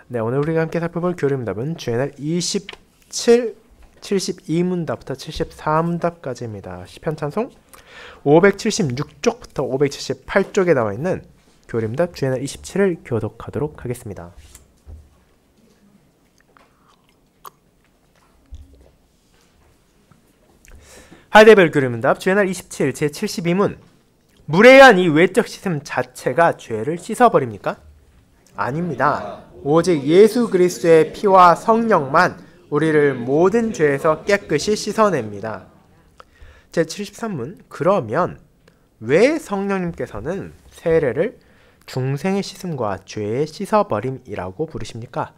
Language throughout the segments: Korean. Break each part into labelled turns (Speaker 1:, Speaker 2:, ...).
Speaker 1: 네, 오늘 우리가 함께 살펴볼 교리문답은 주의날 27, 72문답부터 74문답까지입니다. 시편 찬송 576쪽부터 578쪽에 나와 있는 교리문답 주의날 27을 교독하도록 하겠습니다. 하이데벨 교리문답 주의날 27 제72문. 물에 의한 이 외적 씻음 자체가 죄를 씻어버립니까? 아닙니다. 오직 예수 그리스도의 피와 성령만 우리를 모든 죄에서 깨끗이 씻어냅니다. 제73문. 그러면 왜 성령님께서는 세례를 중생의 씻음과 죄의 씻어버림이라고 부르십니까?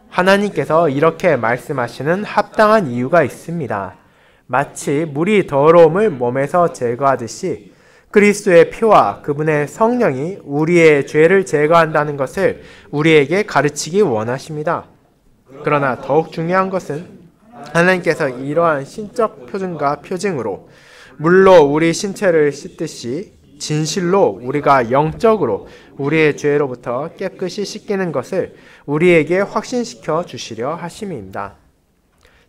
Speaker 1: 하나님께서 이렇게 말씀하시는 합당한 이유가 있습니다. 마치 물이 더러움을 몸에서 제거하듯이 그리스도의 피와 그분의 성령이 우리의 죄를 제거한다는 것을 우리에게 가르치기 원하십니다. 그러나 더욱 중요한 것은 하나님께서 이러한 신적 표준과 표징으로 물로 우리 신체를 씻듯이 진실로 우리가 영적으로 우리의 죄로부터 깨끗이 씻기는 것을 우리에게 확신시켜 주시려 하심입니다.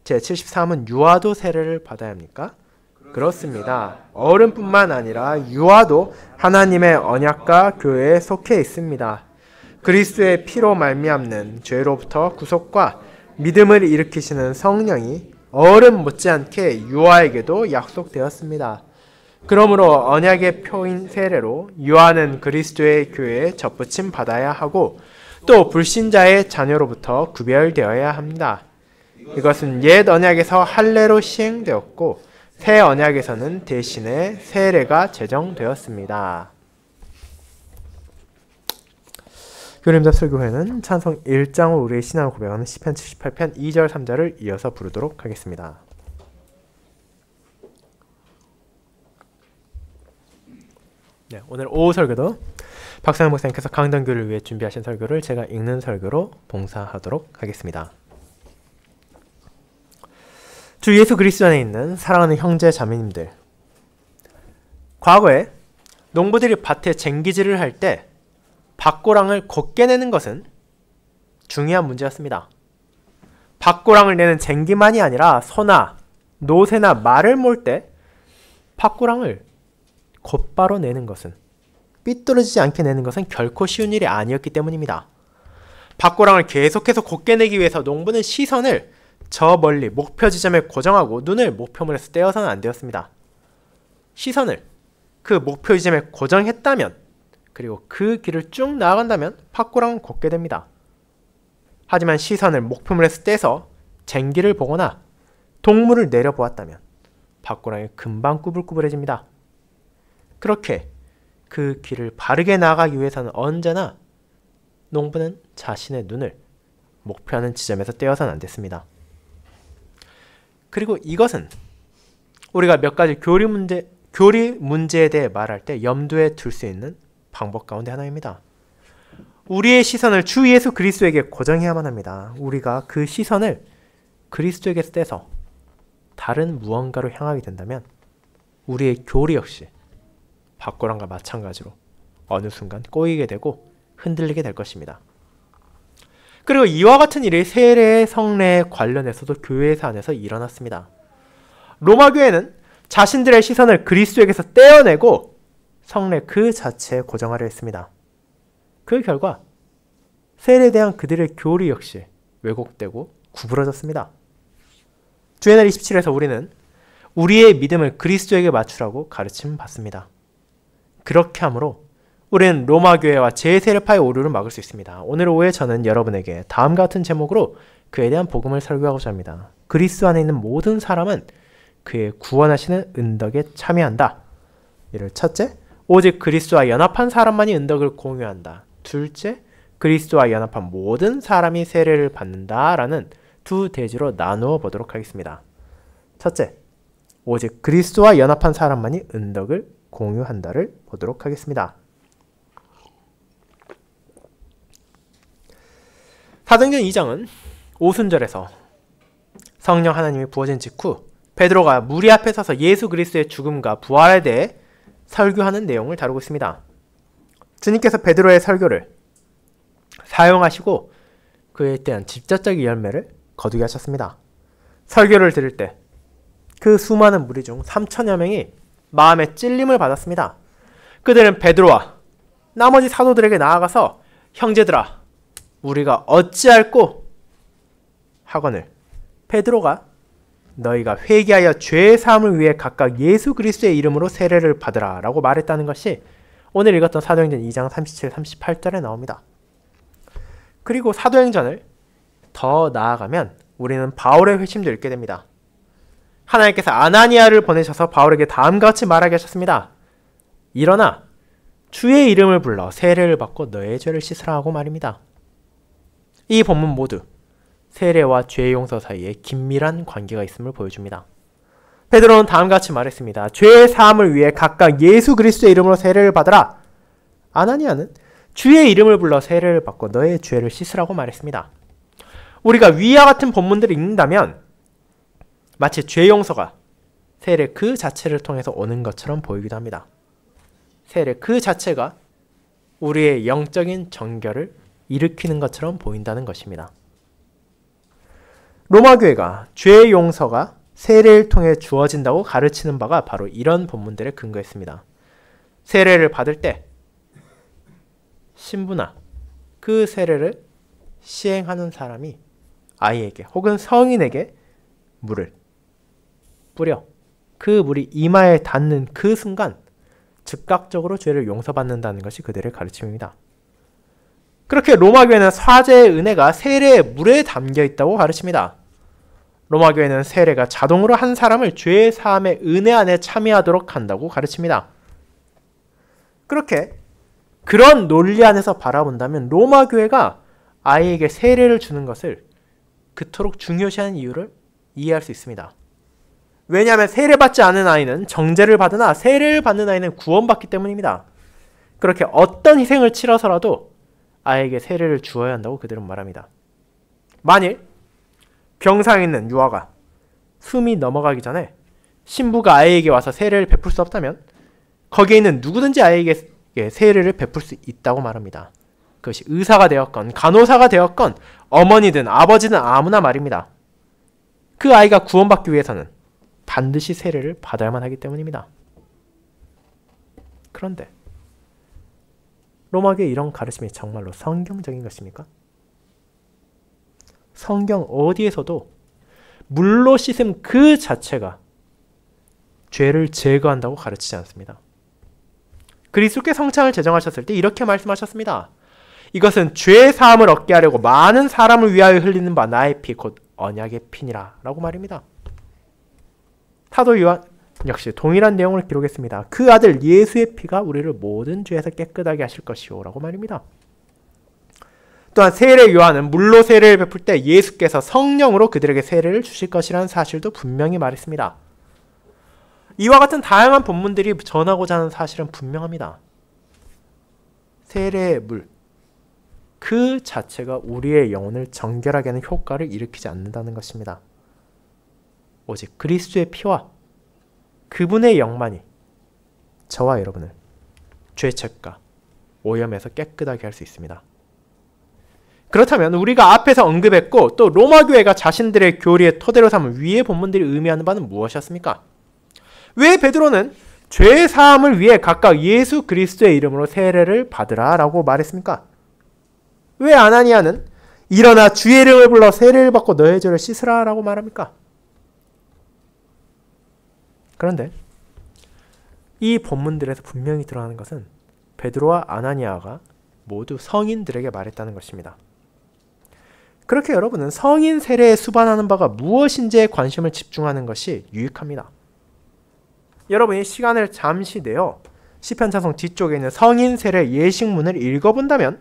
Speaker 1: 제73은 유아도 세례를 받아야 합니까? 그렇습니다. 어른뿐만 아니라 유아도 하나님의 언약과 교회에 속해 있습니다. 그리스도의 피로 말미암는 죄로부터 구속과 믿음을 일으키시는 성령이 어른 못지않게 유아에게도 약속되었습니다. 그러므로 언약의 표인 세례로 유아는 그리스도의 교회에 접붙임 받아야 하고 또 불신자의 자녀로부터 구별되어야 합니다. 이것은 옛 언약에서 할례로 시행되었고 새 언약에서는 대신에 세례가 제정되었습니다. 교리문답 설교회는 찬송 1장으로 우리의 신앙을 고백하는 시편 78편 2절 3절을 이어서 부르도록 하겠습니다. 네, 오늘 오후 설교도 박상현 목사님께서 강단교를 위해 준비하신 설교를 제가 읽는 설교로 봉사하도록 하겠습니다. 주 예수 그리스도 안에 있는 사랑하는 형제 자매님들, 과거에 농부들이 밭에 쟁기질을 할 때 밭고랑을 곱게 내는 것은 중요한 문제였습니다. 밭고랑을 내는 쟁기만이 아니라 소나 노새나 말을 몰 때 밭고랑을 곧바로 내는 것은, 삐뚤어지지 않게 내는 것은 결코 쉬운 일이 아니었기 때문입니다. 밭고랑을 계속해서 곱게 내기 위해서 농부는 시선을 저 멀리 목표 지점에 고정하고 눈을 목표물에서 떼어서는 안 되었습니다. 시선을 그 목표 지점에 고정했다면, 그리고 그 길을 쭉 나아간다면 밭고랑은 곱게 됩니다. 하지만 시선을 목표물에서 떼서 쟁기를 보거나 동물을 내려보았다면 밭고랑이 금방 꾸불꾸불해집니다. 그렇게 그 길을 바르게 나아가기 위해서는 언제나 농부는 자신의 눈을 목표하는 지점에서 떼어서는 안 됐습니다. 그리고 이것은 우리가 몇 가지 교리 문제에 대해 말할 때 염두에 둘 수 있는 방법 가운데 하나입니다. 우리의 시선을 주 예수 그리스도에게 고정해야만 합니다. 우리가 그 시선을 그리스도에게서 떼서 다른 무언가로 향하게 된다면 우리의 교리 역시 밭고랑과 마찬가지로 어느 순간 꼬이게 되고 흔들리게 될 것입니다. 그리고 이와 같은 일이 세례, 성례에 관련해서도 교회 안에서 일어났습니다. 로마 교회는 자신들의 시선을 그리스도에게서 떼어내고 성례 그 자체에 고정하려 했습니다. 그 결과 세례에 대한 그들의 교리 역시 왜곡되고 구부러졌습니다. 주의 날 27에서 우리는 우리의 믿음을 그리스도에게 맞추라고 가르침 받습니다. 그렇게 함으로 우리는 로마 교회와 제세례파의 오류를 막을 수 있습니다. 오늘 오후에 저는 여러분에게 다음과 같은 제목으로 그에 대한 복음을 설교하고자 합니다. 그리스도 안에 있는 모든 사람은 그의 구원하시는 은덕에 참여한다. 이를 첫째, 오직 그리스도와 연합한 사람만이 은덕을 공유한다. 둘째, 그리스도와 연합한 모든 사람이 세례를 받는다. 라는 두 대지로 나누어 보도록 하겠습니다. 첫째, 오직 그리스도와 연합한 사람만이 은덕을 공유한다를 보도록 하겠습니다. 사도행전 2장은 오순절에서 성령 하나님이 부어진 직후 베드로가 무리 앞에 서서 예수 그리스도의 죽음과 부활에 대해 설교하는 내용을 다루고 있습니다. 주님께서 베드로의 설교를 사용하시고 그에 대한 직접적인 열매를 거두게 하셨습니다. 설교를 들을 때 그 수많은 무리 중 3천여 명이 마음의 찔림을 받았습니다. 그들은 베드로와 나머지 사도들에게 나아가서 형제들아 우리가 어찌할꼬 하거늘 베드로가 너희가 회개하여 죄의 사함을 위해 각각 예수 그리스도의 이름으로 세례를 받으라 라고 말했다는 것이 오늘 읽었던 사도행전 2장 37, 38절에 나옵니다. 그리고 사도행전을 더 나아가면 우리는 바울의 회심도 읽게 됩니다. 하나님께서 아나니아를 보내셔서 바울에게 다음과 같이 말하게 하셨습니다. 일어나 주의 이름을 불러 세례를 받고 너의 죄를 씻으라 하고 말입니다. 이 본문 모두 세례와 죄 용서 사이에 긴밀한 관계가 있음을 보여줍니다. 베드로는 다음과 같이 말했습니다. 죄의 사함을 위해 각각 예수 그리스도의 이름으로 세례를 받으라. 아나니아는 주의 이름을 불러 세례를 받고 너의 죄를 씻으라고 말했습니다. 우리가 위와 같은 본문들을 읽는다면 마치 죄 용서가 세례 그 자체를 통해서 오는 것처럼 보이기도 합니다. 세례 그 자체가 우리의 영적인 정결을 일으키는 것처럼 보인다는 것입니다. 로마교회가 죄 용서가 세례를 통해 주어진다고 가르치는 바가 바로 이런 본문들에 근거했습니다. 세례를 받을 때 신부나 그 세례를 시행하는 사람이 아이에게 혹은 성인에게 물을 뿌려 그 물이 이마에 닿는 그 순간 즉각적으로 죄를 용서받는다는 것이 그들의 가르침입니다. 그렇게 로마교회는 사죄의 은혜가 세례의 물에 담겨 있다고 가르칩니다. 로마교회는 세례가 자동으로 한 사람을 죄의 사함의 은혜 안에 참여하도록 한다고 가르칩니다. 그렇게 그런 논리 안에서 바라본다면 로마교회가 아이에게 세례를 주는 것을 그토록 중요시하는 이유를 이해할 수 있습니다. 왜냐하면 세례받지 않은 아이는 정죄를 받으나 세례를 받는 아이는 구원받기 때문입니다. 그렇게 어떤 희생을 치러서라도 아이에게 세례를 주어야 한다고 그들은 말합니다. 만일 병상에 있는 유아가 숨이 넘어가기 전에 신부가 아이에게 와서 세례를 베풀 수 없다면 거기에 있는 누구든지 아이에게 세례를 베풀 수 있다고 말합니다. 그것이 의사가 되었건 간호사가 되었건 어머니든 아버지든 아무나 말입니다. 그 아이가 구원받기 위해서는 반드시 세례를 받아야만 하기 때문입니다. 그런데 로마교의 이런 가르침이 정말로 성경적인 것입니까? 성경 어디에서도 물로 씻음 그 자체가 죄를 제거한다고 가르치지 않습니다. 그리스도께 성찬을 제정하셨을 때 이렇게 말씀하셨습니다. 이것은 죄 사함을 얻게 하려고 많은 사람을 위하여 흘리는 바 나의 피 곧 언약의 피니라 라고 말입니다. 사도 요한 역시 동일한 내용을 기록했습니다. 그 아들 예수의 피가 우리를 모든 죄에서 깨끗하게 하실 것이요 라고 말입니다. 또한 세례 요한은 물로 세례를 베풀 때 예수께서 성령으로 그들에게 세례를 주실 것이라는 사실도 분명히 말했습니다. 이와 같은 다양한 본문들이 전하고자 하는 사실은 분명합니다. 세례의 물, 그 자체가 우리의 영혼을 정결하게 하는 효과를 일으키지 않는다는 것입니다. 오직 그리스도의 피와 그분의 영만이 저와 여러분을 죄책과 오염에서 깨끗하게 할 수 있습니다. 그렇다면 우리가 앞에서 언급했고 또 로마교회가 자신들의 교리의 토대로 삼은 위의 본문들이 의미하는 바는 무엇이었습니까? 왜 베드로는 죄 사함을 위해 각각 예수 그리스도의 이름으로 세례를 받으라 라고 말했습니까? 왜 아나니아는 일어나 주의 이름을 불러 세례를 받고 너의 죄를 씻으라 라고 말합니까? 그런데 이 본문들에서 분명히 드러나는 것은 베드로와 아나니아가 모두 성인들에게 말했다는 것입니다. 그렇게 여러분은 성인 세례에 수반하는 바가 무엇인지에 관심을 집중하는 것이 유익합니다. 여러분이 시간을 잠시 내어 시편 찬송 뒤쪽에 있는 성인 세례 예식문을 읽어본다면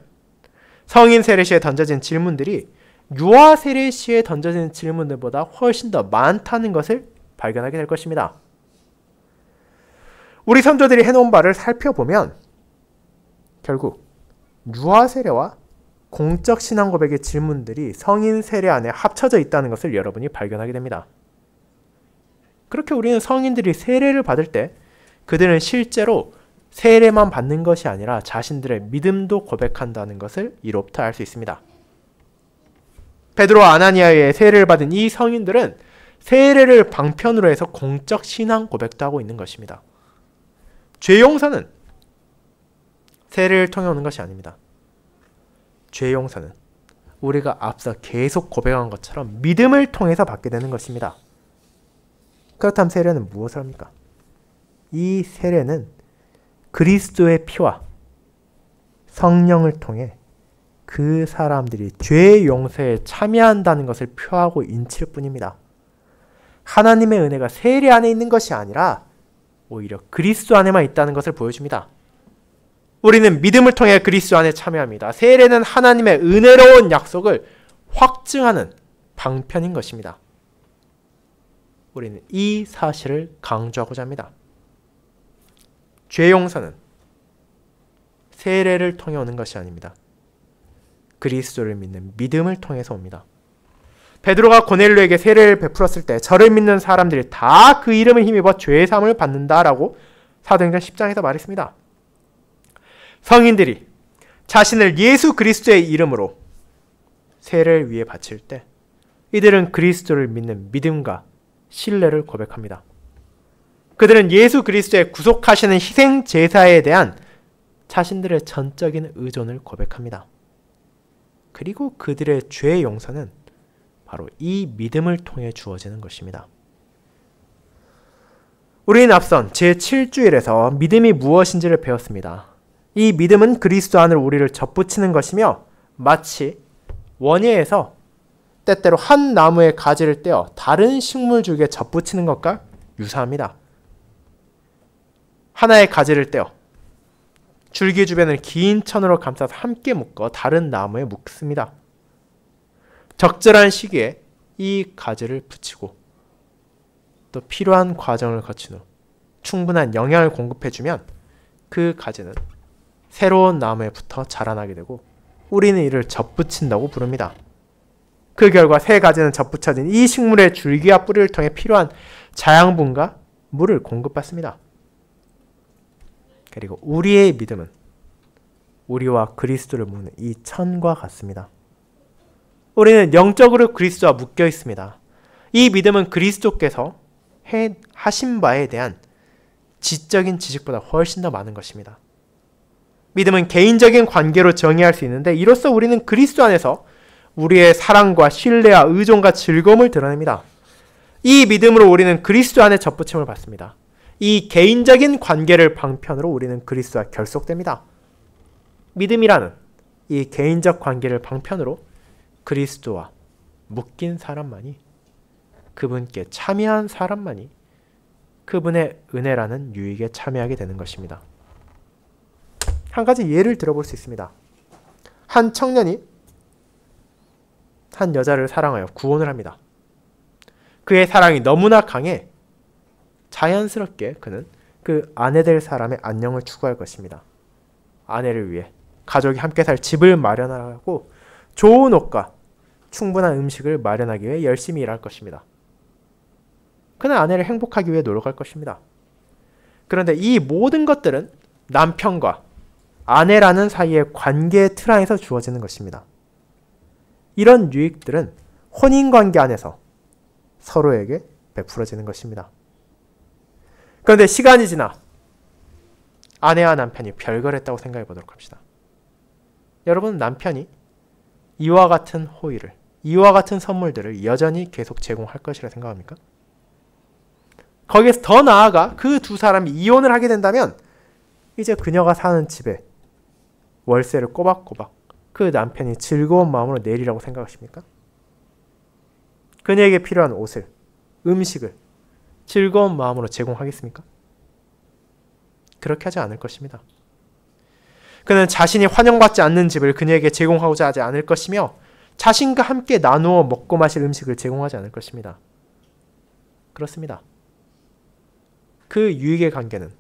Speaker 1: 성인 세례 시에 던져진 질문들이 유아 세례 시에 던져진 질문들보다 훨씬 더 많다는 것을 발견하게 될 것입니다. 우리 선조들이 해놓은 바를 살펴보면 결국 유아 세례와 공적 신앙 고백의 질문들이 성인 세례 안에 합쳐져 있다는 것을 여러분이 발견하게 됩니다. 그렇게 우리는 성인들이 세례를 받을 때 그들은 실제로 세례만 받는 것이 아니라 자신들의 믿음도 고백한다는 것을 이로부터 알 수 있습니다. 베드로와 아나니아의 세례를 받은 이 성인들은 세례를 방편으로 해서 공적 신앙 고백도 하고 있는 것입니다. 죄 용서는 세례를 통해 오는 것이 아닙니다. 죄 용서는 우리가 앞서 계속 고백한 것처럼 믿음을 통해서 받게 되는 것입니다. 그렇다면 세례는 무엇을 합니까? 이 세례는 그리스도의 피와 성령을 통해 그 사람들이 죄 용서에 참여한다는 것을 표하고 인칠 뿐입니다. 하나님의 은혜가 세례 안에 있는 것이 아니라 오히려 그리스도 안에만 있다는 것을 보여줍니다. 우리는 믿음을 통해 그리스도 안에 참여합니다. 세례는 하나님의 은혜로운 약속을 확증하는 방편인 것입니다. 우리는 이 사실을 강조하고자 합니다. 죄 용서는 세례를 통해 오는 것이 아닙니다. 그리스도를 믿는 믿음을 통해서 옵니다. 베드로가 고넬료에게 세례를 베풀었을 때 저를 믿는 사람들이 다 그 이름을 힘입어 죄의 사함을 받는다라고 사도행전 10장에서 말했습니다. 성인들이 자신을 예수 그리스도의 이름으로 세례를 위해 바칠 때 이들은 그리스도를 믿는 믿음과 신뢰를 고백합니다. 그들은 예수 그리스도의 구속하시는 희생 제사에 대한 자신들의 전적인 의존을 고백합니다. 그리고 그들의 죄의 용서는 바로 이 믿음을 통해 주어지는 것입니다. 우리는 앞선 제7주일에서 믿음이 무엇인지를 배웠습니다. 이 믿음은 그리스도 안으로 우리를 접붙이는 것이며 마치 원예에서 때때로 한 나무의 가지를 떼어 다른 식물줄기에 접붙이는 것과 유사합니다. 하나의 가지를 떼어 줄기 주변을 긴 천으로 감싸서 함께 묶어 다른 나무에 묶습니다. 적절한 시기에 이 가지를 붙이고 또 필요한 과정을 거친 후 충분한 영양을 공급해주면 그 가지는 새로운 나무에 붙어 자라나게 되고 우리는 이를 접붙인다고 부릅니다. 그 결과 새 가지는 접붙여진 이 식물의 줄기와 뿌리를 통해 필요한 자양분과 물을 공급받습니다. 그리고 우리의 믿음은 우리와 그리스도를 묶는 이 천과 같습니다. 우리는 영적으로 그리스도와 묶여 있습니다. 이 믿음은 그리스도께서 하신 바에 대한 지적인 지식보다 훨씬 더 많은 것입니다. 믿음은 개인적인 관계로 정의할 수 있는데 이로써 우리는 그리스도 안에서 우리의 사랑과 신뢰와 의존과 즐거움을 드러냅니다. 이 믿음으로 우리는 그리스도 안에 접붙임을 받습니다. 이 개인적인 관계를 방편으로 우리는 그리스도와 결속됩니다. 믿음이라는 이 개인적 관계를 방편으로 그리스도와 묶인 사람만이, 그분께 참여한 사람만이 그분의 은혜라는 유익에 참여하게 되는 것입니다. 한 가지 예를 들어볼 수 있습니다. 한 청년이 한 여자를 사랑하여 구원을 합니다. 그의 사랑이 너무나 강해 자연스럽게 그는 그 아내 될 사람의 안녕을 추구할 것입니다. 아내를 위해 가족이 함께 살 집을 마련하고 좋은 옷과 충분한 음식을 마련하기 위해 열심히 일할 것입니다. 그는 아내를 행복하기 위해 노력할 것입니다. 그런데 이 모든 것들은 남편과 아내라는 사이의 관계의 틀 안에서 주어지는 것입니다. 이런 유익들은 혼인관계 안에서 서로에게 베풀어지는 것입니다. 그런데 시간이 지나 아내와 남편이 별거랬다고 생각해 보도록 합시다. 여러분, 남편이 이와 같은 호의를, 이와 같은 선물들을 여전히 계속 제공할 것이라 생각합니까? 거기에서 더 나아가 그 두 사람이 이혼을 하게 된다면 이제 그녀가 사는 집에 월세를 꼬박꼬박 그 남편이 즐거운 마음으로 내리라고 생각하십니까? 그녀에게 필요한 옷을, 음식을 즐거운 마음으로 제공하겠습니까? 그렇게 하지 않을 것입니다. 그는 자신이 환영받지 않는 집을 그녀에게 제공하고자 하지 않을 것이며 자신과 함께 나누어 먹고 마실 음식을 제공하지 않을 것입니다. 그렇습니다. 그 유익의 관계는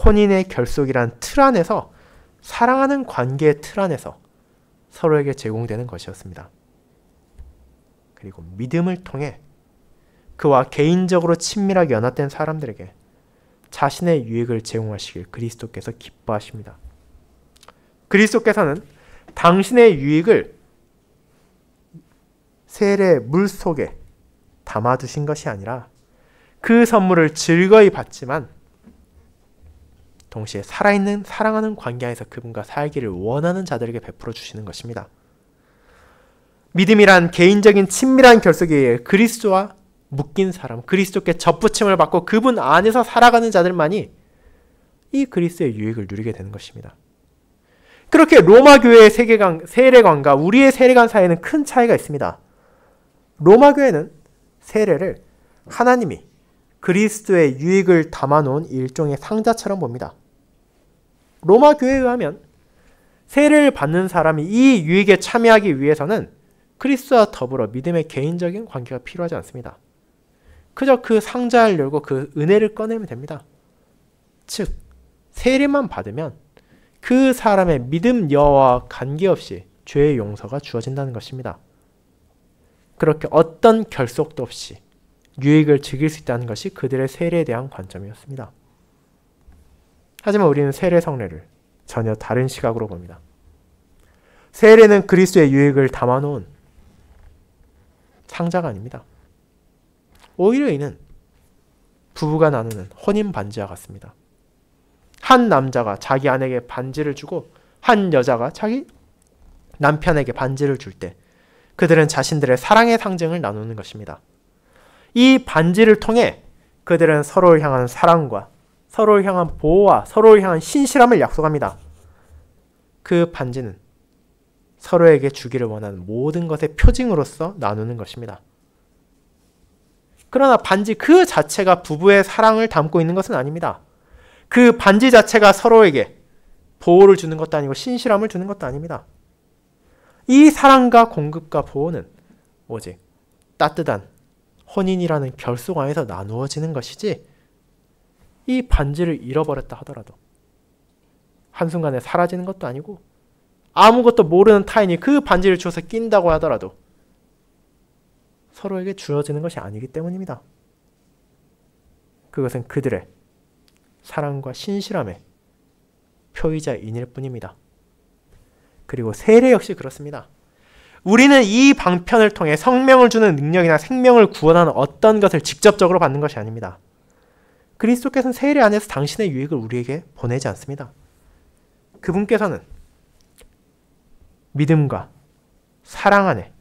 Speaker 1: 혼인의 결속이란 틀 안에서, 사랑하는 관계의 틀 안에서 서로에게 제공되는 것이었습니다. 그리고 믿음을 통해 그와 개인적으로 친밀하게 연합된 사람들에게 자신의 유익을 제공하시길 그리스도께서 기뻐하십니다. 그리스도께서는 당신의 유익을 세례 물 속에 담아두신 것이 아니라 그 선물을 즐거이 받지만 동시에 살아있는 사랑하는 관계 안에서 그분과 살기를 원하는 자들에게 베풀어 주시는 것입니다. 믿음이란 개인적인 친밀한 결속에 의해 그리스도와 묶인 사람, 그리스도께 접붙임을 받고 그분 안에서 살아가는 자들만이 이 그리스도의 유익을 누리게 되는 것입니다. 그렇게 로마 교회의 세례관과 우리의 세례관 사이에는 큰 차이가 있습니다. 로마 교회는 세례를 하나님이 그리스도의 유익을 담아놓은 일종의 상자처럼 봅니다. 로마 교회에 의하면 세례를 받는 사람이 이 유익에 참여하기 위해서는 그리스도와 더불어 믿음의 개인적인 관계가 필요하지 않습니다. 그저 그 상자를 열고 그 은혜를 꺼내면 됩니다. 즉, 세례만 받으면 그 사람의 믿음 여와 관계없이 죄의 용서가 주어진다는 것입니다. 그렇게 어떤 결속도 없이 유익을 즐길 수 있다는 것이 그들의 세례에 대한 관점이었습니다. 하지만 우리는 세례 성례를 전혀 다른 시각으로 봅니다. 세례는 그리스도의 유익을 담아놓은 상자가 아닙니다. 오히려 이는 부부가 나누는 혼인 반지와 같습니다. 한 남자가 자기 아내에게 반지를 주고 한 여자가 자기 남편에게 반지를 줄 때 그들은 자신들의 사랑의 상징을 나누는 것입니다. 이 반지를 통해 그들은 서로를 향한 사랑과 서로를 향한 보호와 서로를 향한 신실함을 약속합니다. 그 반지는 서로에게 주기를 원하는 모든 것의 표징으로서 나누는 것입니다. 그러나 반지 그 자체가 부부의 사랑을 담고 있는 것은 아닙니다. 그 반지 자체가 서로에게 보호를 주는 것도 아니고 신실함을 주는 것도 아닙니다. 이 사랑과 공급과 보호는 오직 따뜻한 혼인이라는 결속 안에서 나누어지는 것이지 이 반지를 잃어버렸다 하더라도 한순간에 사라지는 것도 아니고 아무것도 모르는 타인이 그 반지를 주워서 낀다고 하더라도 서로에게 주어지는 것이 아니기 때문입니다. 그것은 그들의 사랑과 신실함의 표의자인일 뿐입니다. 그리고 세례 역시 그렇습니다. 우리는 이 방편을 통해 성명을 주는 능력이나 생명을 구원하는 어떤 것을 직접적으로 받는 것이 아닙니다. 그리스도께서는 세례 안에서 당신의 유익을 우리에게 보내지 않습니다. 그분께서는 믿음과 사랑 안에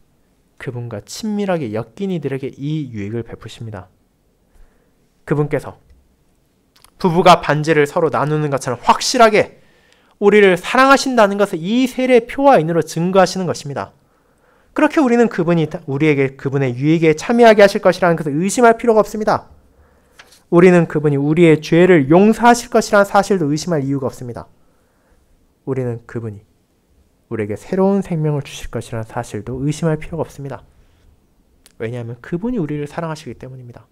Speaker 1: 그분과 친밀하게 엮인 이들에게 이 유익을 베푸십니다. 그분께서 부부가 반지를 서로 나누는 것처럼 확실하게 우리를 사랑하신다는 것을 이 세례의 표와인으로 증거하시는 것입니다. 그렇게 우리는 그분이 우리에게 그분의 유익에 참여하게 하실 것이라는 것을 의심할 필요가 없습니다. 우리는 그분이 우리의 죄를 용서하실 것이라는 사실도 의심할 이유가 없습니다. 우리는 그분이 우리에게 새로운 생명을 주실 것이라는 사실도 의심할 필요가 없습니다. 왜냐하면 그분이 우리를 사랑하시기 때문입니다.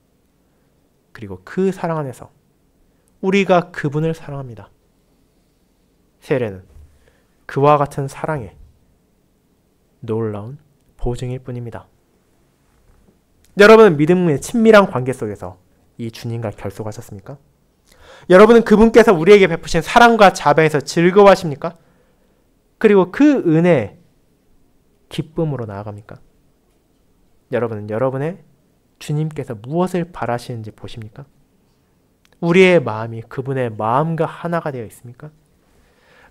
Speaker 1: 그리고 그 사랑 안에서 우리가 그분을 사랑합니다. 세례는 그와 같은 사랑의 놀라운 보증일 뿐입니다. 여러분은 믿음의 친밀한 관계 속에서 이 주님과 결속하셨습니까? 여러분은 그분께서 우리에게 베푸신 사랑과 자비에서 즐거워하십니까? 그리고 그 은혜, 기쁨으로 나아갑니까? 여러분은 여러분의 주님께서 무엇을 바라시는지 보십니까? 우리의 마음이 그분의 마음과 하나가 되어 있습니까?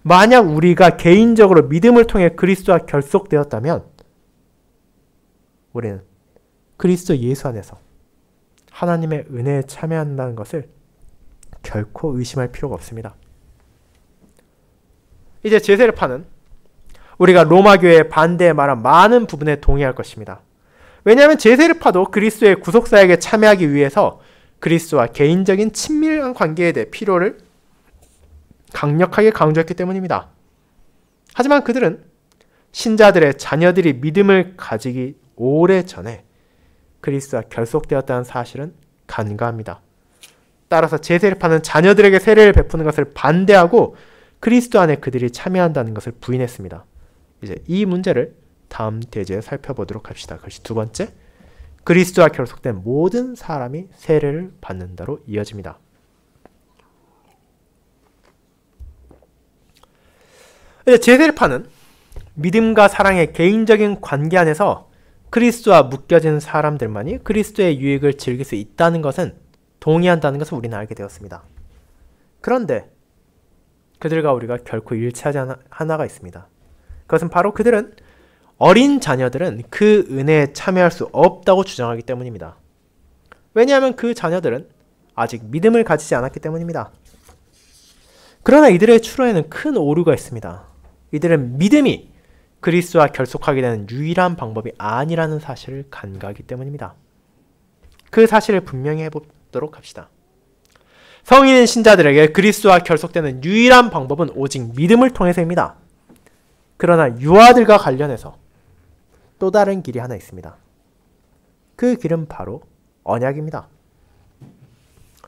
Speaker 1: 만약 우리가 개인적으로 믿음을 통해 그리스도와 결속되었다면 우리는 그리스도 예수 안에서 하나님의 은혜에 참여한다는 것을 결코 의심할 필요가 없습니다. 이제 제세례파는 우리가 로마 교회의 반대에 말한 많은 부분에 동의할 것입니다. 왜냐하면 제세례파도 그리스도의 구속사역에 참여하기 위해서 그리스도와 개인적인 친밀한 관계에 대해 필요를 강력하게 강조했기 때문입니다. 하지만 그들은 신자들의 자녀들이 믿음을 가지기 오래전에 그리스도와 결속되었다는 사실은 간과합니다. 따라서 제세례파는 자녀들에게 세례를 베푸는 것을 반대하고 그리스도 안에 그들이 참여한다는 것을 부인했습니다. 이제 이 문제를 다음 대제에 살펴보도록 합시다. 그것이 두 번째, 그리스도와 결속된 모든 사람이 세례를 받는다로 이어집니다. 이제 제세례파는 믿음과 사랑의 개인적인 관계 안에서 그리스도와 묶여진 사람들만이 그리스도의 유익을 즐길 수 있다는 것은 동의한다는 것을 우리는 알게 되었습니다. 그런데 그들과 우리가 결코 일치하지 하나가 있습니다. 그것은 바로 그들은 어린 자녀들은 그 은혜에 참여할 수 없다고 주장하기 때문입니다. 왜냐하면 그 자녀들은 아직 믿음을 가지지 않았기 때문입니다. 그러나 이들의 추론에는 큰 오류가 있습니다. 이들은 믿음이 그리스도와 결속하게 되는 유일한 방법이 아니라는 사실을 간과하기 때문입니다. 그 사실을 분명히 해보도록 합시다. 성인 신자들에게 그리스도와 결속되는 유일한 방법은 오직 믿음을 통해서입니다. 그러나 유아들과 관련해서 또 다른 길이 하나 있습니다. 그 길은 바로 언약입니다.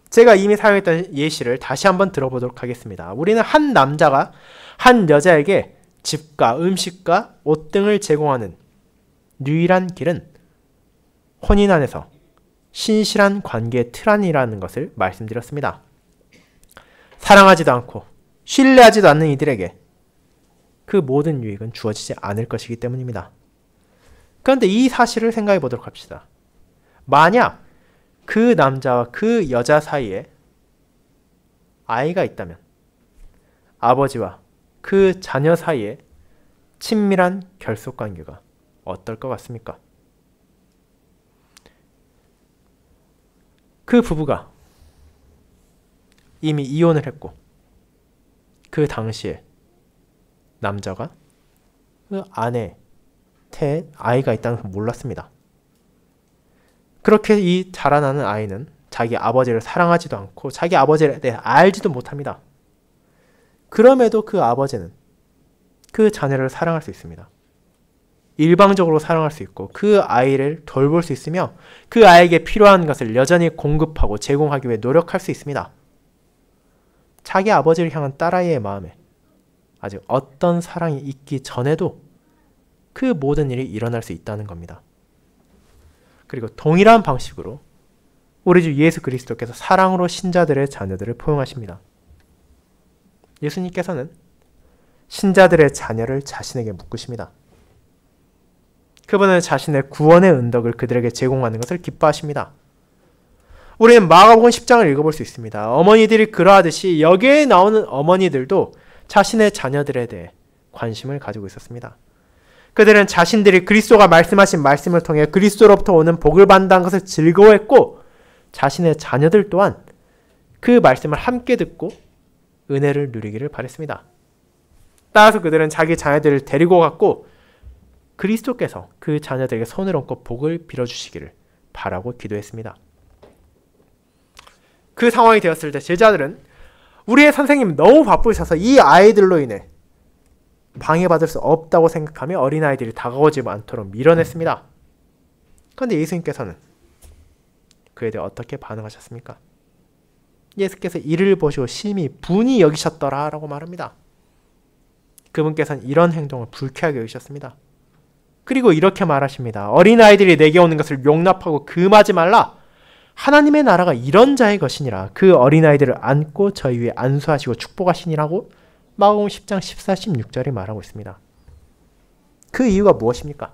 Speaker 1: 제가 이미 사용했던 예시를 다시 한번 들어보도록 하겠습니다. 우리는 한 남자가 한 여자에게 집과 음식과 옷 등을 제공하는 유일한 길은 혼인 안에서 신실한 관계의 틀 안이라는 것을 말씀드렸습니다. 사랑하지도 않고 신뢰하지도 않는 이들에게 그 모든 유익은 주어지지 않을 것이기 때문입니다. 그런데 이 사실을 생각해 보도록 합시다. 만약 그 남자와 그 여자 사이에 아이가 있다면 아버지와 그 자녀 사이에 친밀한 결속 관계가 어떨 것 같습니까? 그 부부가 이미 이혼을 했고 그 당시에 남자가 그 아내 태에 아이가 있다는 걸 몰랐습니다. 그렇게 이 자라나는 아이는 자기 아버지를 사랑하지도 않고 자기 아버지에 대해 알지도 못합니다. 그럼에도 그 아버지는 그 자녀를 사랑할 수 있습니다. 일방적으로 사랑할 수 있고 그 아이를 돌볼 수 있으며 그 아이에게 필요한 것을 여전히 공급하고 제공하기 위해 노력할 수 있습니다. 자기 아버지를 향한 딸아이의 마음에 아직 어떤 사랑이 있기 전에도 그 모든 일이 일어날 수 있다는 겁니다. 그리고 동일한 방식으로 우리 주 예수 그리스도께서 사랑으로 신자들의 자녀들을 포용하십니다. 예수님께서는 신자들의 자녀를 자신에게 묶으십니다. 그분은 자신의 구원의 은덕을 그들에게 제공하는 것을 기뻐하십니다. 우리는 마가복음 10장을 읽어볼 수 있습니다. 어머니들이 그러하듯이 여기에 나오는 어머니들도 자신의 자녀들에 대해 관심을 가지고 있었습니다. 그들은 자신들이 그리스도가 말씀하신 말씀을 통해 그리스도로부터 오는 복을 받는다는 것을 즐거워했고 자신의 자녀들 또한 그 말씀을 함께 듣고 은혜를 누리기를 바랬습니다. 따라서 그들은 자기 자녀들을 데리고 갔고 그리스도께서 그 자녀들에게 손을 얹고 복을 빌어주시기를 바라고 기도했습니다. 그 상황이 되었을 때 제자들은 우리의 선생님 너무 바쁘셔서 이 아이들로 인해 방해받을 수 없다고 생각하며 어린아이들이 다가오지 않도록 밀어냈습니다. 그런데 예수님께서는 그에 대해 어떻게 반응하셨습니까? 예수께서 이를 보시고 심히 분이 여기셨더라 라고 말합니다. 그분께서는 이런 행동을 불쾌하게 여기셨습니다. 그리고 이렇게 말하십니다. 어린아이들이 내게 오는 것을 용납하고 금하지 말라. 하나님의 나라가 이런 자의 것이니라. 그 어린아이들을 안고 저희 위에 안수하시고 축복하시니라고 마가복음 10장 14, 16절에 말하고 있습니다. 그 이유가 무엇입니까?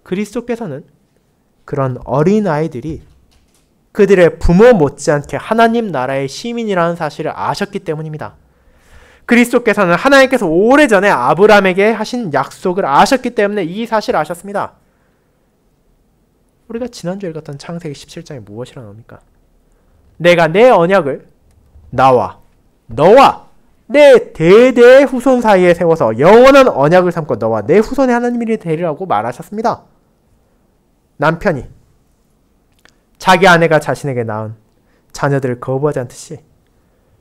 Speaker 1: 그리스도께서는 그런 어린아이들이 그들의 부모 못지않게 하나님 나라의 시민이라는 사실을 아셨기 때문입니다. 그리스도께서는 하나님께서 오래전에 아브라함에게 하신 약속을 아셨기 때문에 이 사실을 아셨습니다. 우리가 지난주에 읽었던 창세기 17장에 무엇이라 나옵니까? 내가 내 언약을 나와 너와 내 대대의 후손 사이에 세워서 영원한 언약을 삼고 너와 내 후손의 하나님이 되리라고 말하셨습니다. 남편이 자기 아내가 자신에게 낳은 자녀들을 거부하지 않듯이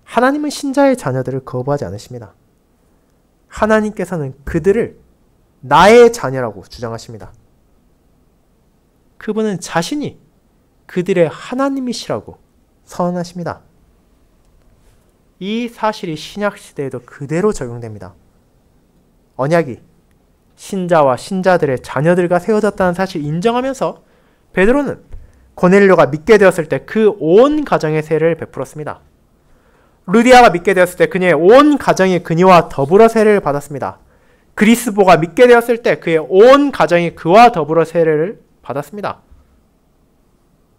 Speaker 1: 하나님은 신자의 자녀들을 거부하지 않으십니다. 하나님께서는 그들을 나의 자녀라고 주장하십니다. 그분은 자신이 그들의 하나님이시라고 선언하십니다. 이 사실이 신약시대에도 그대로 적용됩니다. 언약이 신자와 신자들의 자녀들과 세워졌다는 사실을 인정하면서 베드로는 고넬료가 믿게 되었을 때 그 온 가정의 세례를 베풀었습니다. 루디아가 믿게 되었을 때 그녀의 온 가정이 그녀와 더불어 세례를 받았습니다. 그리스도가 믿게 되었을 때 그의 온 가정이 그와 더불어 세례를 받았습니다.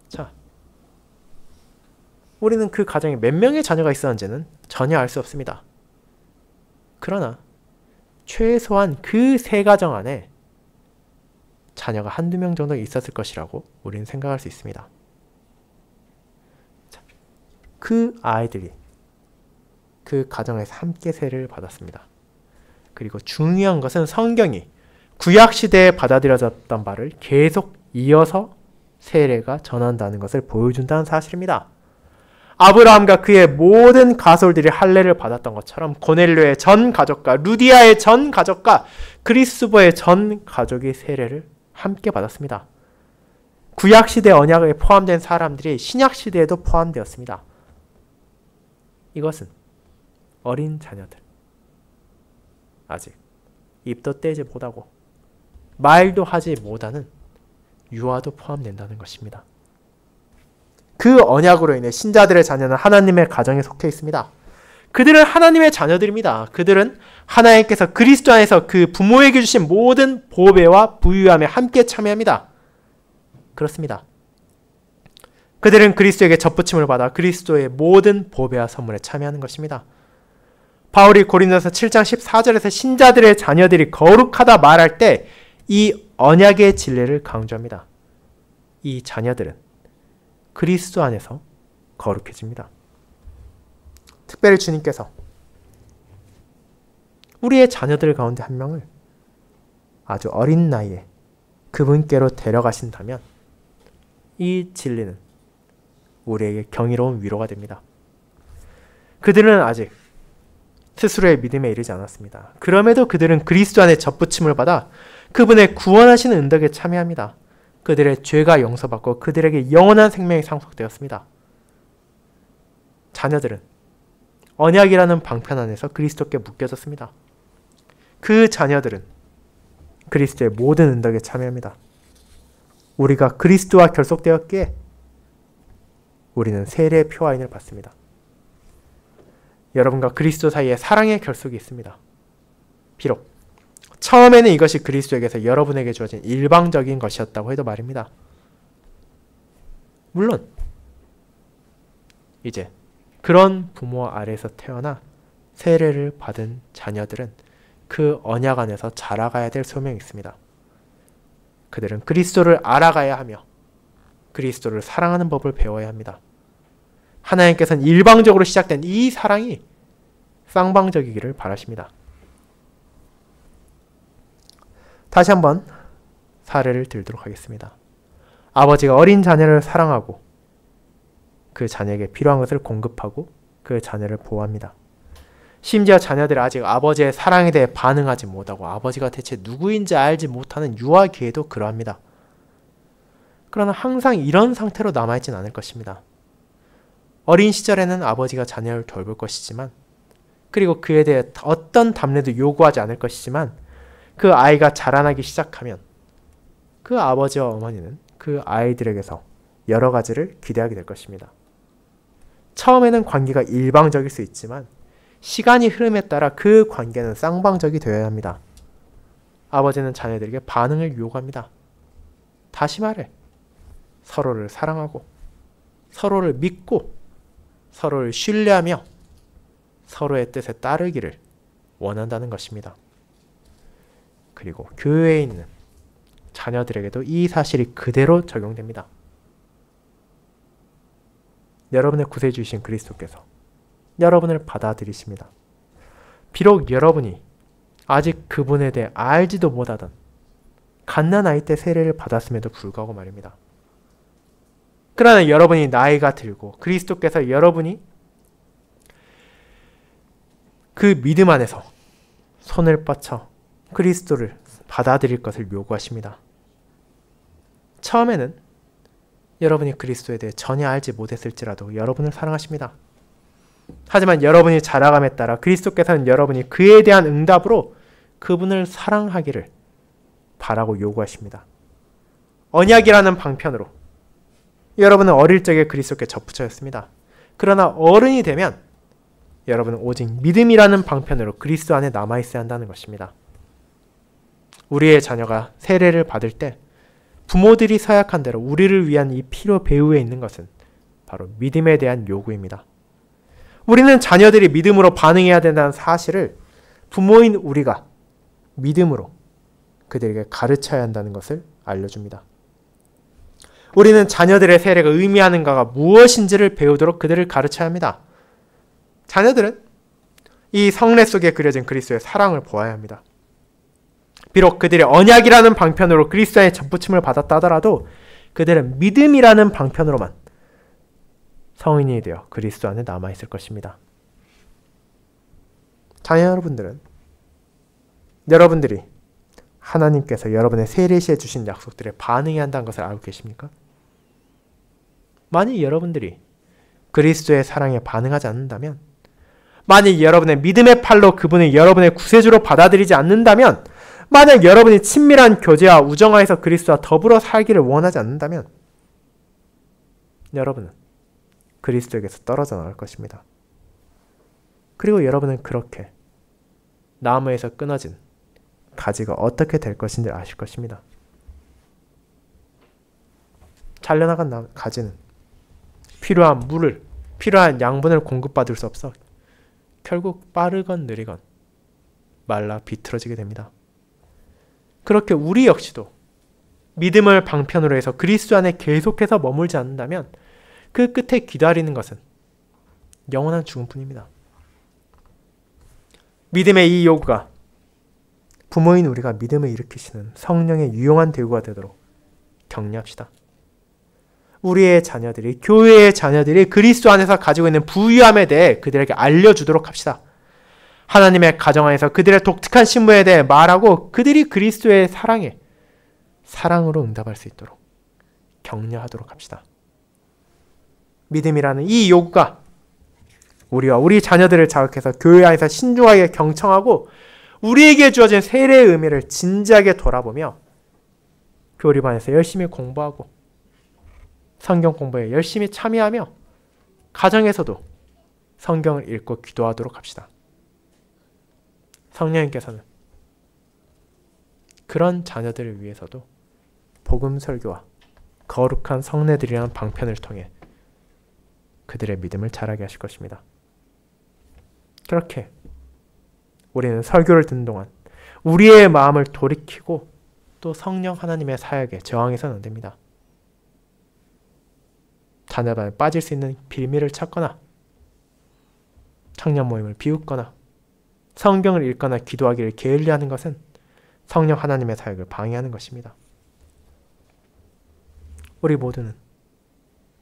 Speaker 1: 자, 우리는 그 가정에 몇 명의 자녀가 있었는지는 전혀 알 수 없습니다. 그러나 최소한 그 세 가정 안에 자녀가 한두 명 정도 있었을 것이라고 우리는 생각할 수 있습니다. 자, 그 아이들이 그 가정에서 함께 세례를 받았습니다. 그리고 중요한 것은 성경이 구약시대에 받아들여졌던 바를 계속 이어서 세례가 전한다는 것을 보여준다는 사실입니다. 아브라함과 그의 모든 가솔들이 할례를 받았던 것처럼 고넬료의 전 가족과 루디아의 전 가족과 그리스도의 전 가족이 세례를 함께 받았습니다. 구약시대 언약에 포함된 사람들이 신약시대에도 포함되었습니다. 이것은 어린 자녀들, 아직 입도 떼지 못하고 말도 하지 못하는 유아도 포함된다는 것입니다. 그 언약으로 인해 신자들의 자녀는 하나님의 가정에 속해 있습니다. 그들은 하나님의 자녀들입니다. 그들은 하나님께서 그리스도 안에서 그 부모에게 주신 모든 보배와 부유함에 함께 참여합니다. 그렇습니다. 그들은 그리스도에게 접붙임을 받아 그리스도의 모든 보배와 선물에 참여하는 것입니다. 바울이 고린도서 7장 14절에서 신자들의 자녀들이 거룩하다 말할 때 이 언약의 진리를 강조합니다. 이 자녀들은 그리스도 안에서 거룩해집니다. 특별히 주님께서 우리의 자녀들 가운데 한 명을 아주 어린 나이에 그분께로 데려가신다면 이 진리는 우리에게 경이로운 위로가 됩니다. 그들은 아직 스스로의 믿음에 이르지 않았습니다. 그럼에도 그들은 그리스도 안에 접붙임을 받아 그분의 구원하시는 은덕에 참여합니다. 그들의 죄가 용서받고 그들에게 영원한 생명이 상속되었습니다. 자녀들은 언약이라는 방편 안에서 그리스도께 묶여졌습니다. 그 자녀들은 그리스도의 모든 은덕에 참여합니다. 우리가 그리스도와 결속되었기에 우리는 세례의 표화인을 받습니다. 여러분과 그리스도 사이에 사랑의 결속이 있습니다. 비록 처음에는 이것이 그리스도에게서 여러분에게 주어진 일방적인 것이었다고 해도 말입니다. 물론 이제 그런 부모 아래에서 태어나 세례를 받은 자녀들은 그 언약 안에서 자라가야 될 소명이 있습니다. 그들은 그리스도를 알아가야 하며 그리스도를 사랑하는 법을 배워야 합니다. 하나님께서는 일방적으로 시작된 이 사랑이 쌍방적이기를 바라십니다. 다시 한번 사례를 들도록 하겠습니다. 아버지가 어린 자녀를 사랑하고 그 자녀에게 필요한 것을 공급하고 그 자녀를 보호합니다. 심지어 자녀들이 아직 아버지의 사랑에 대해 반응하지 못하고 아버지가 대체 누구인지 알지 못하는 유아기에도 그러합니다. 그러나 항상 이런 상태로 남아있진 않을 것입니다. 어린 시절에는 아버지가 자녀를 돌볼 것이지만 그리고 그에 대해 어떤 답례도 요구하지 않을 것이지만 그 아이가 자라나기 시작하면 그 아버지와 어머니는 그 아이들에게서 여러 가지를 기대하게 될 것입니다. 처음에는 관계가 일방적일 수 있지만 시간이 흐름에 따라 그 관계는 쌍방적이 되어야 합니다. 아버지는 자녀들에게 반응을 요구합니다. 다시 말해 서로를 사랑하고 서로를 믿고 서로를 신뢰하며 서로의 뜻에 따르기를 원한다는 것입니다. 그리고 교회에 있는 자녀들에게도 이 사실이 그대로 적용됩니다. 여러분의 구세주이신 그리스도께서 여러분을 받아들이십니다. 비록 여러분이 아직 그분에 대해 알지도 못하던 갓난아이 때 세례를 받았음에도 불구하고 말입니다. 그러나 여러분이 나이가 들고 그리스도께서 여러분이 그 믿음 안에서 손을 뻗쳐 그리스도를 받아들일 것을 요구하십니다. 처음에는 여러분이 그리스도에 대해 전혀 알지 못했을지라도 여러분을 사랑하십니다. 하지만 여러분이 자라감에 따라 그리스도께서는 여러분이 그에 대한 응답으로 그분을 사랑하기를 바라고 요구하십니다. 언약이라는 방편으로 여러분은 어릴 적에 그리스도께 접붙여졌습니다. 그러나 어른이 되면 여러분은 오직 믿음이라는 방편으로 그리스도 안에 남아있어야 한다는 것입니다. 우리의 자녀가 세례를 받을 때 부모들이 서약한 대로 우리를 위한 이 필요 배후에 있는 것은 바로 믿음에 대한 요구입니다. 우리는 자녀들이 믿음으로 반응해야 된다는 사실을 부모인 우리가 믿음으로 그들에게 가르쳐야 한다는 것을 알려줍니다. 우리는 자녀들의 세례가 의미하는가가 무엇인지를 배우도록 그들을 가르쳐야 합니다. 자녀들은 이 성례 속에 그려진 그리스도의 사랑을 보아야 합니다. 비록 그들이 언약이라는 방편으로 그리스도의 접붙임을 받았다 하더라도 그들은 믿음이라는 방편으로만 성인이 되어 그리스도 안에 남아있을 것입니다. 자녀 여러분들은 여러분들이 하나님께서 여러분의 세례 시에 주신 약속들에 반응해야 한다는 것을 알고 계십니까? 만약 여러분들이 그리스도의 사랑에 반응하지 않는다면, 만약 여러분의 믿음의 팔로 그분을 여러분의 구세주로 받아들이지 않는다면, 만약 여러분이 친밀한 교제와 우정하에서 그리스도와 더불어 살기를 원하지 않는다면 여러분은 그리스도에게서 떨어져 나갈 것입니다. 그리고 여러분은 그렇게 나무에서 끊어진 가지가 어떻게 될 것인지 아실 것입니다. 잘려나간 가지는 필요한 물을, 필요한 양분을 공급받을 수 없어 결국 빠르건 느리건 말라 비틀어지게 됩니다. 그렇게 우리 역시도 믿음을 방편으로 해서 그리스도 안에 계속해서 머물지 않는다면 그 끝에 기다리는 것은 영원한 죽음뿐입니다. 믿음의 이 요구가 부모인 우리가 믿음을 일으키시는 성령의 유용한 대우가 되도록 격려합시다. 우리의 자녀들이, 교회의 자녀들이 그리스도 안에서 가지고 있는 부유함에 대해 그들에게 알려주도록 합시다. 하나님의 가정 안에서 그들의 독특한 신분에 대해 말하고 그들이 그리스도의 사랑에 사랑으로 응답할 수 있도록 격려하도록 합시다. 믿음이라는 이 요구가 우리와 우리 자녀들을 자극해서 교회 안에서 신중하게 경청하고 우리에게 주어진 세례의 의미를 진지하게 돌아보며 교리반에서 열심히 공부하고 성경 공부에 열심히 참여하며 가정에서도 성경을 읽고 기도하도록 합시다. 성령님께서는 그런 자녀들을 위해서도 복음 설교와 거룩한 성례들이라는 방편을 통해 그들의 믿음을 자라게 하실 것입니다. 그렇게 우리는 설교를 듣는 동안 우리의 마음을 돌이키고 또 성령 하나님의 사역에 저항해서는 안 됩니다. 자녀반에 빠질 수 있는 빌미를 찾거나 청년 모임을 비웃거나 성경을 읽거나 기도하기를 게을리하는 것은 성령 하나님의 사역을 방해하는 것입니다. 우리 모두는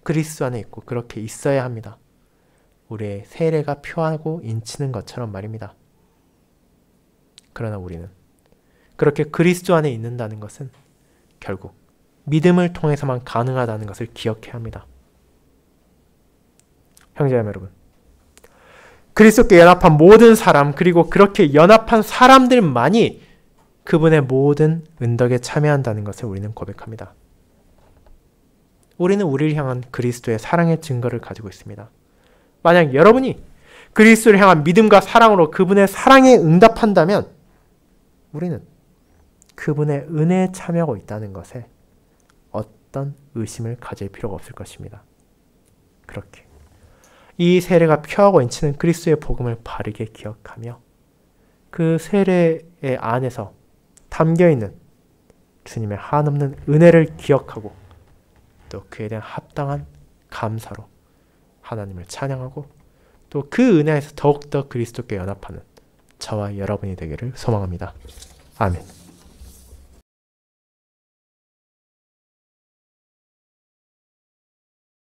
Speaker 1: 그리스도 안에 있고 그렇게 있어야 합니다. 우리의 세례가 표하고 인치는 것처럼 말입니다. 그러나 우리는 그렇게 그리스도 안에 있는다는 것은 결국 믿음을 통해서만 가능하다는 것을 기억해야 합니다. 형제자매 여러분, 그리스도께 연합한 모든 사람, 그리고 그렇게 연합한 사람들만이 그분의 모든 은덕에 참여한다는 것을 우리는 고백합니다. 우리는 우리를 향한 그리스도의 사랑의 증거를 가지고 있습니다. 만약 여러분이 그리스도를 향한 믿음과 사랑으로 그분의 사랑에 응답한다면 우리는 그분의 은혜에 참여하고 있다는 것에 어떤 의심을 가질 필요가 없을 것입니다. 그렇게 이 세례가 표하고 인치는 그리스도의 복음을 바르게 기억하며 그 세례의 안에서 담겨있는 주님의 한없는 은혜를 기억하고 또 그에 대한 합당한 감사로 하나님을 찬양하고 또 그 은혜에서 더욱더 그리스도께 연합하는 저와 여러분이 되기를 소망합니다. 아멘.